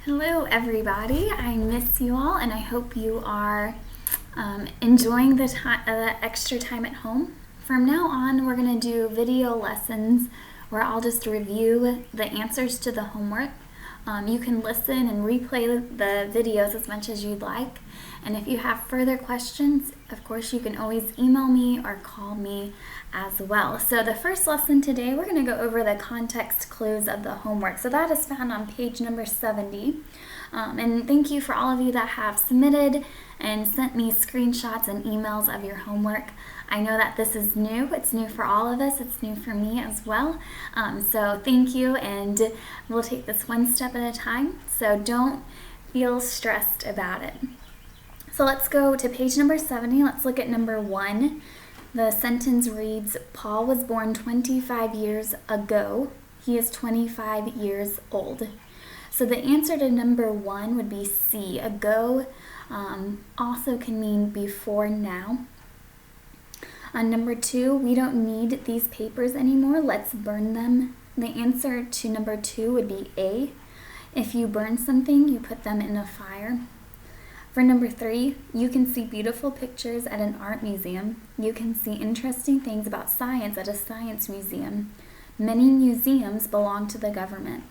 Hello everybody, I miss you all and I hope you are enjoying the extra time at home. From now on we're going to do video lessons where I'll just review the answers to the homework. You can listen and replay the videos as much as you'd like, and if you have further questions, of course you can always email me or call me as well. So the first lesson today, we're going to go over the context clues of the homework. So that is found on page number 70. And thank you for all of you that have submitted and sent me screenshots and emails of your homework. I know that this is new. It's new for all of us. It's new for me as well. So thank you, and we'll take this one step at a time. So don't feel stressed about it. So let's go to page number 70. Let's look at number 1. The sentence reads, Paul was born 25 years ago. He is 25 years old. So the answer to number 1 would be C. Ago also can mean before now. On number 2, we don't need these papers anymore. Let's burn them. The answer to number 2 would be A. If you burn something, you put them in a fire. For number 3, you can see beautiful pictures at an art museum. You can see interesting things about science at a science museum. Many museums belong to the government.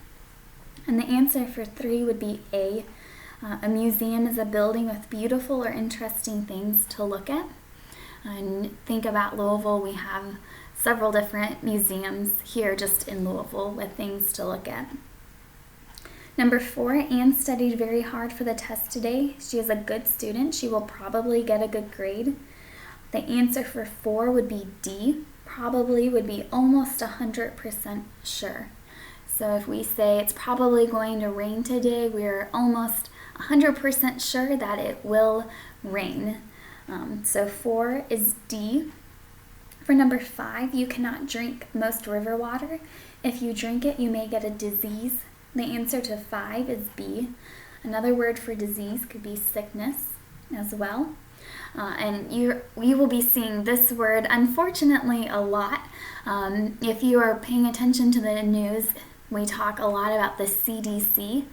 And the answer for 3 would be A. A museum is a building with beautiful or interesting things to look at. And think about Louisville. We have several different museums here just in Louisville with things to look at. Number 4, Anne studied very hard for the test today. She is a good student. She will probably get a good grade. The answer for 4 would be D. Probably would be almost 100% sure. So if we say it's probably going to rain today, we're almost 100% sure that it will rain. So 4 is D. For number 5, you cannot drink most river water. If you drink it, you may get a disease. The answer to 5 is B. Another word for disease could be sickness as well. And you will be seeing this word, unfortunately, a lot. If you are paying attention to the news, we talk a lot about the CDC.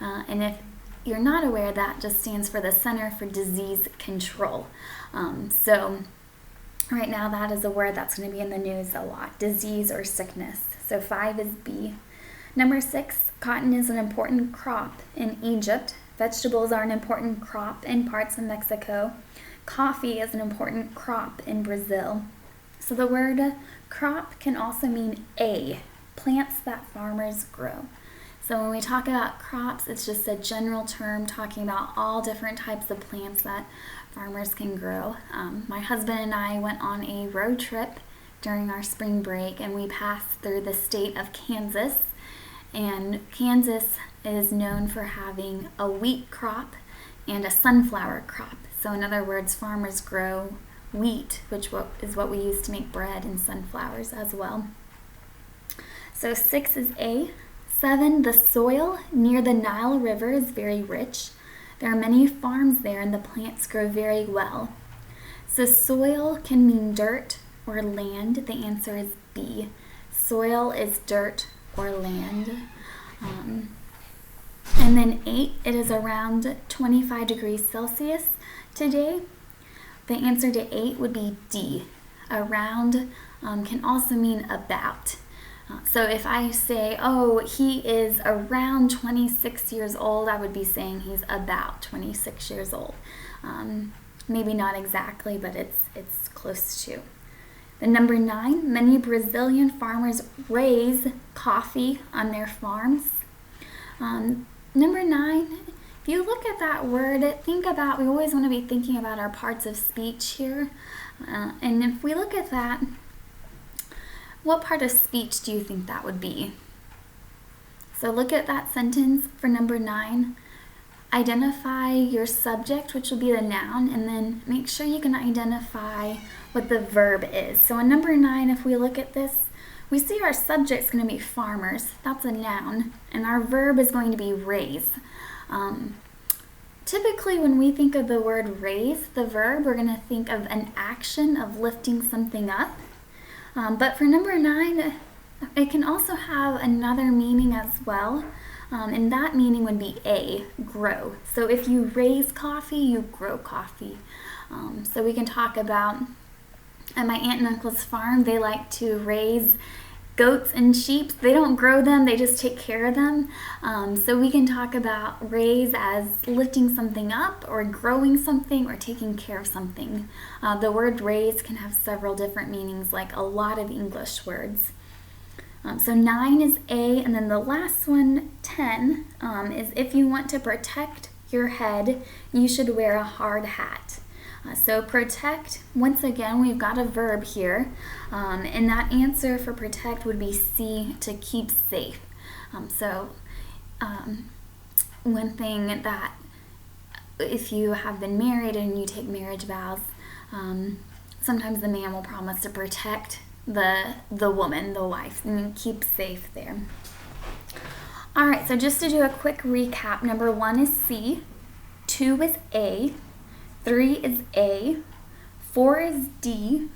And if you're not aware, that just stands for the Center for Disease Control. So right now that is a word that's going to be in the news a lot, disease or sickness. So 5 is B. Number 6, cotton is an important crop in Egypt. Vegetables are an important crop in parts of Mexico. Coffee is an important crop in Brazil. So the word crop can also mean A, plants that farmers grow. So when we talk about crops, it's just a general term talking about all different types of plants that farmers can grow. My husband and I went on a road trip during our spring break, and we passed through the state of Kansas. And Kansas is known for having a wheat crop and a sunflower crop. So in other words, farmers grow wheat, which is what we use to make bread, and sunflowers as well. So 6 is A. 7, the soil near the Nile River is very rich. There are many farms there and the plants grow very well. So soil can mean dirt or land. The answer is B. Soil is dirt or land. And then 8, it is around 25 degrees Celsius today. The answer to 8 would be D. Around can also mean about. So if I say, oh, he is around 26 years old, I would be saying he's about 26 years old. Maybe not exactly, but it's close to. The number 9, many Brazilian farmers raise coffee on their farms. Number 9, if you look at that word, think about, we always want to be thinking about our parts of speech here. And if we look at that, what part of speech do you think that would be? So look at that sentence for number 9. Identify your subject, which will be the noun, and then make sure you can identify what the verb is. So in number 9, if we look at this, we see our subject's going to be farmers. That's a noun. And our verb is going to be raise. Typically, when we think of the word raise, the verb, we're going to think of an action of lifting something up. But for number 9, it can also have another meaning as well. And that meaning would be A, grow. So if you raise coffee, you grow coffee. So we can talk about, at my aunt and uncle's farm, they like to raise goats and sheep. They don't grow them, they just take care of them. So we can talk about raise as lifting something up or growing something or taking care of something. The word raise can have several different meanings, like a lot of English words. So 9 is A, and then the last one, 10, is if you want to protect your head, you should wear a hard hat. So protect, once again, we've got a verb here, and that answer for protect would be C, to keep safe. One thing that if you have been married and you take marriage vows, sometimes the man will promise to protect the woman, the wife, and keep safe there. All right, so just to do a quick recap, number 1 is C, 2 is A, 3 is A, 4 is D,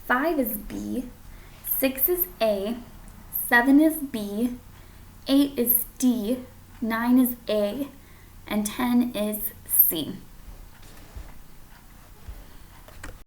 5 is B, 6 is A, 7 is B, 8 is D, 9 is A, and 10 is C.